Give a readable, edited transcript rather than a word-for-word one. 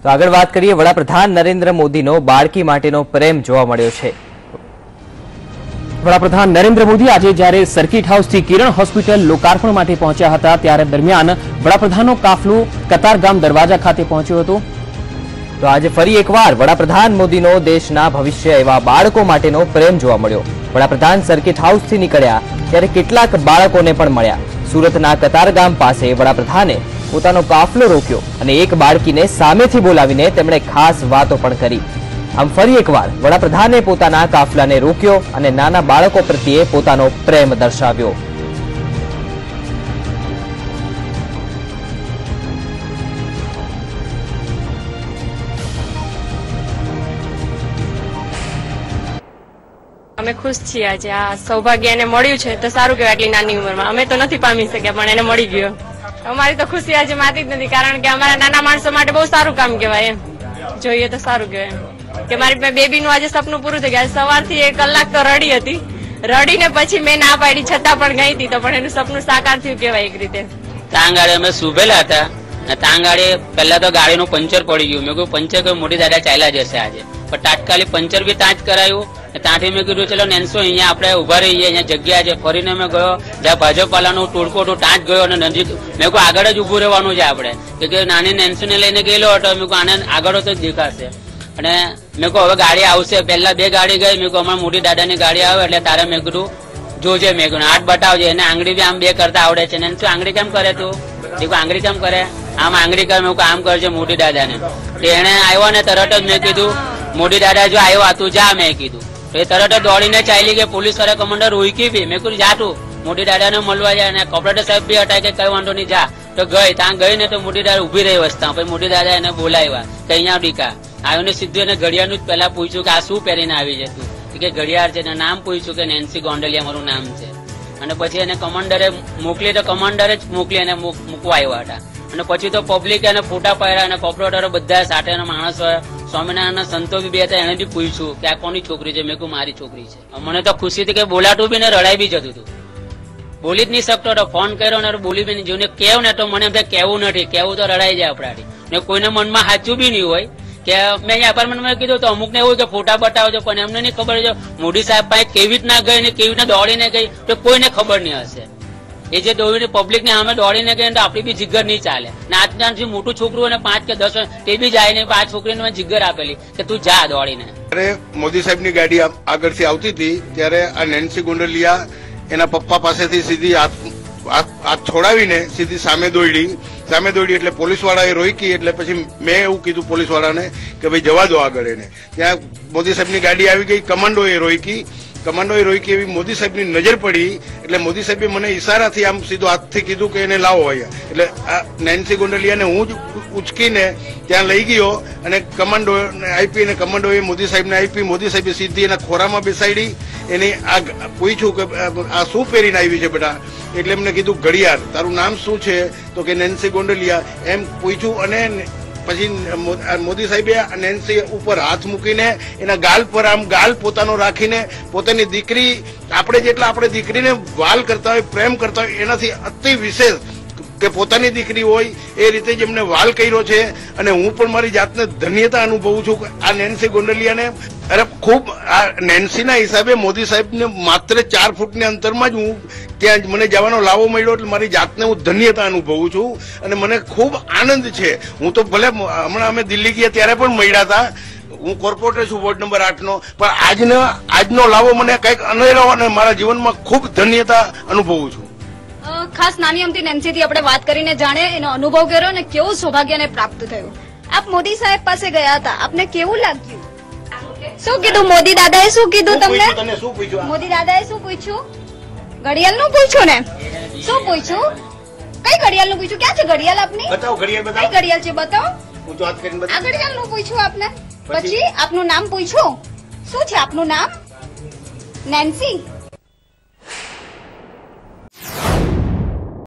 તો આગળ વાત કરીએ, વડાપ્રધાન નરેન્દ્ર મોદીનો બાળકી માટેનો પ્રેમ જોવા મળ્યો છે। વડાપ્રધાન નરેન્દ્ર મોદી આજે જ્યારે સર્કિટ હાઉસથી કિરણ હોસ્પિટલ લોકાર્પણ માટે પહોંચ્યા હતા ત્યારે દરમિયાન વડાપ્રધાનનો કાફલો કતારગામ દરવાજા ખાતે પહોંચ્યો હતો। તો આજે ફરી એકવાર વડાપ્રધાન મોદીનો દેશના ભવિષ્ય એવા બાળકો માટેનો પ્રેમ જોવા મળ્યો। વડાપ્રધાન સર્કિટ હાઉસથી નીકળ્યા ત્યારે કેટલાક બાળકોને પણ મળ્યા। સુરતના કતારગામ પાસે વડાપ્રધાને પોતાનો કાફલો રોક્યો અને એક બાળકીને સામેથી બોલાવીને તેમણે ખાસ વાતો પણ કરી। આમ ફરી એકવાર વડાપ્રધાને પોતાના કાફલાને રોક્યો અને નાના બાળકો પ્રત્યે પોતાનો પ્રેમ દર્શાવ્યો। અમે ખુશ છીએ આજે આ સૌભાગ્ય એને મળ્યું છે તો સારું કહેવાય। આટલી નાની ઉંમરમાં અમે તો નથી પામી શક્યા પણ એને મળી ગયો। અમારી તો ખુશી આજે માતી જ નથી, કારણ કે અમારા નાના માણસો માટે બહુ સારું કામ કહેવાય। એમ જોઈએ તો સારું કહેવાય કે મારી બેબીનું આજે સપનું પૂરું થઈ ગયા। સવારથી 1 કલાક તો રડી હતી, રડીને પછી મેં ના પાડી છતાં પણ ગઈ હતી તો પણ એનું સપનું સાકાર થયું કહેવાય એક રીતે। તાંગાડે અમે સુભેલા હતા, તાંગાડે પહેલા તો ગાડીનું પંચર પડી ગયું। મેં કહ્યું પંચર કોઈ મોટી દાદા ચાલ્યા જશે આજે, પણ તાત્કાલિક પંચર બી ત્યાં જ કરાયું। ત્યાંથી મેં કીધું ચલો નેન્સો અહીંયા આપણે ઉભા રહીએ, અહીંયા જગ્યા છે। ફરીને મેં ગયો જ્યાં ભાજપ વાળાનું ટોળકો હતું ત્યાં જ ગયો અને નજીક મેં કહ્યું આગળ જ ઉભું રહેવાનું છે આપણે, કે નાની નેન્સોને લઈને ગયેલો હતો। મેં કહ્યું આને આગળ તો જ દેખાશે અને મેં કહ્યું હવે ગાડી આવશે। પહેલા 2 ગાડી ગઈ, મેં કહ્યું અમારા મોટી દાદાની ગાડી આવે એટલે તારે મેં કીધું જોજે, મેં કીધું હાથ બતાવજે। એને આંગળી બી આમ 2 કરતા આવડે છે। નેન્સો આંગળી કેમ કરે તું? દેખો આંગળી કેમ કરે? આમ આંગળી કરે। મેં આમ કરજે મોટી દાદાને। એને આવ્યો ને તરત જ મેં કીધું મોટી દાદા જો આવ્યો તું જા, મેં કીધું તો એ તરત જ દોડીને ચાલી ગઈ। પોલીસ વાળા કમાન્ડર રોકી બી, મેં કીધું જા તું મોટી દાદાને મળવા જાય। અને કોર્પોરેટર સાહેબ બી હતા કે કઈ વાંધો નહીં જા, તો ગઈ। ત્યાં ગઈ ને તો મોટી દાદા ઉભી રહી વસતા, પછી મોટી દાદા એને બોલાવ્યા કે અહીંયા ડીકા આવ્યો ને સીધું એને ઘડિયાળનું જ પહેલા પૂછ્યું કે આ શું પહેરીને આવી છે તું? કે ઘડિયાળ છે, નામ પૂછ્યું કે નેન્સી ગોંડલિયા મારું નામ છે। અને પછી એને કમાન્ડરે મોકલી તો કમાન્ડરે જ મોકલી એને મૂકવા આવ્યા હતા। અને પછી તો પબ્લિક એને ફોટા પાડ્યા અને કોર્પોરેટરો બધા સાથે માણસો સ્વામિનારાયણના સંતો બી 2 હતા, એને બી પૂછ્યું કે આ કોની છોકરી છે? મેં કહ્યું મારી છોકરી છે। મને તો ખુશી હતી કે બોલાતું બી ને રડાઈ બી જતું હતું, બોલી જ નહીં શકતો હતો। ફોન કર્યો ને બોલી બી નહીં, જોને કેવું ને તો મને એમ કેવું નથી, કેવું તો રડાઈ જાય આપણાથી। ને કોઈને મનમાં સાચું બી નહીં હોય કે મેં અહીંયા એપાર્ટમેન્ટમાં કીધું તો અમુક ને એવું કે ફોટા બતાવજો, પણ એમને નહીં ખબર છે મોદી સાહેબ પાસે કેવી રીતના ગઈ ને કેવી રીતના દોડીને ગઈ તો કોઈને ખબર નહીં હશે। એ જે દોડીને પબ્લિક ને સામે દોડીને ગઈ તો આપણી બી જીગર નહીં ચાલે। ને આજના જે મોટું છોકરું અને 5 કે 10 તે બી જાય ને 5 છોકરીને મેં જીગર આપેલી કે તું જા દોડીને। ત્યારે મોદી સાહેબની ગાડી આગળથી આવતી હતી ત્યારે આ નેન્સી ગોંડલિયા એના પપ્પા પાસેથી સીધી હાથ છોડાવીને સીધી સામે દોડી એટલે પોલીસ વાળાએ રોકી। એટલે પછી મેં એવું કીધું પોલીસ વાળાને કે ભાઈ જવા દો આગળ એને। ત્યાં મોદી સાહેબની ગાડી આવી ગઈ, કમાન્ડોએ રોકી એવી મોદી સાહેબની નજર પડી એટલે મોદી સાહેબે મને ઈશારાથી આમ સીધું હાથથી કીધું કે એને લાવો અહીંયા। એટલે આ નેન્સી ગોંડલિયાને હું જ ઉચકીને ત્યાં લઈ ગયો અને કમાન્ડોને આપી અને કમાન્ડોએ મોદી સાહેબને આપી। મોદી સાહેબે સીધી એના ખોરામાં બેસાડી, એને આ પૂછ્યું કે આ શું પહેરીને આવી છે બેટા? એટલે એમને કીધું ઘડિયાળ। તારું નામ શું છે? તો કે નેન્સી ગોંડલિયા એમ પૂછ્યું। અને પછી મોદી સાહેબે નેન્સી ઉપર હાથ મૂકીને એના ગાલ પર આમ ગાલ પોતાનો રાખીને પોતાની દીકરી આપણે જેટલા આપણે દીકરીને વાલ કરતા હોય, પ્રેમ કરતા હોય, એનાથી અતિ વિશેષ કે પોતાની દીકરી હોય એ રીતે જ એમને વાલ કર્યો છે। અને હું પણ મારી જાતને ધન્યતા અનુભવું છું આ નેન્સી ગોંડલિયાને। અરે ખૂબ આ નેન્સીના હિસાબે મોદી સાહેબને માત્ર 4 ફૂટના અંતરમાં જ હું ત્યાં મને જવાનો લાવો મળ્યો એટલે મારી જાતને હું ધન્યતા અનુભવું છું અને મને ખૂબ આનંદ છે। હું તો ભલે હમણાં અમે દિલ્હી ગયા ત્યારે પણ મળ્યા હતા, હું કોર્પોરેટર છું વોર્ડ નંબર 8નો, પણ આજનો લાવો મને કંઈક અનેરો અને મારા જીવનમાં ખૂબ ધન્યતા અનુભવું છું। ખાસ નાની અમથી નેન્સીથી આપણે વાત કરીને જાણે એનો અનુભવ કર્યો અને કેવું સૌભાગ્યને પ્રાપ્ત થયું। આપ મોદી સાહેબ પાસે ગયા હતા, આપને કેવું લાગ્યું? શું કીધું મોદી દાદાએ? શું કીધું તમને? મોદી દાદાએ શું પૂછ્યું? ઘડિયાળનું પૂછ્યું ને? શું પૂછ્યું? કઈ ઘડિયાળનું પૂછ્યું? ક્યાં છે ઘડિયાળ આપની? બતાવો ઘડિયાળ, બતાવો કઈ ઘડિયાળ છે, બતાવો। આ ઘડિયાળનું પૂછ્યું આપને? પછી આપનું નામ પૂછ્યું? શું છે આપનું નામ? નેન્સી।